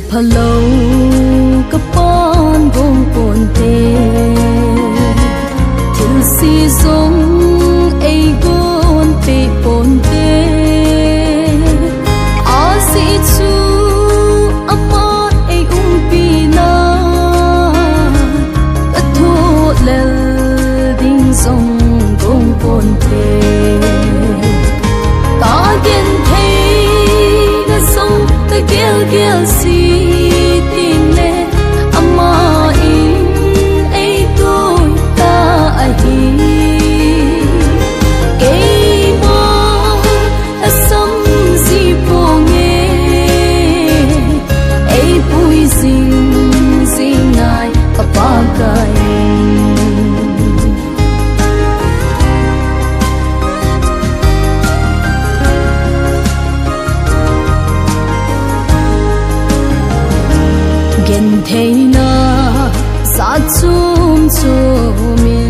Hello, kapon bong ponte, til si song ay gon pe ponte, asi chu ama ay umpina, katho lel ding song bong ponte, ta gen thei na song ta gel gel si. Gen thei na sa chum chumi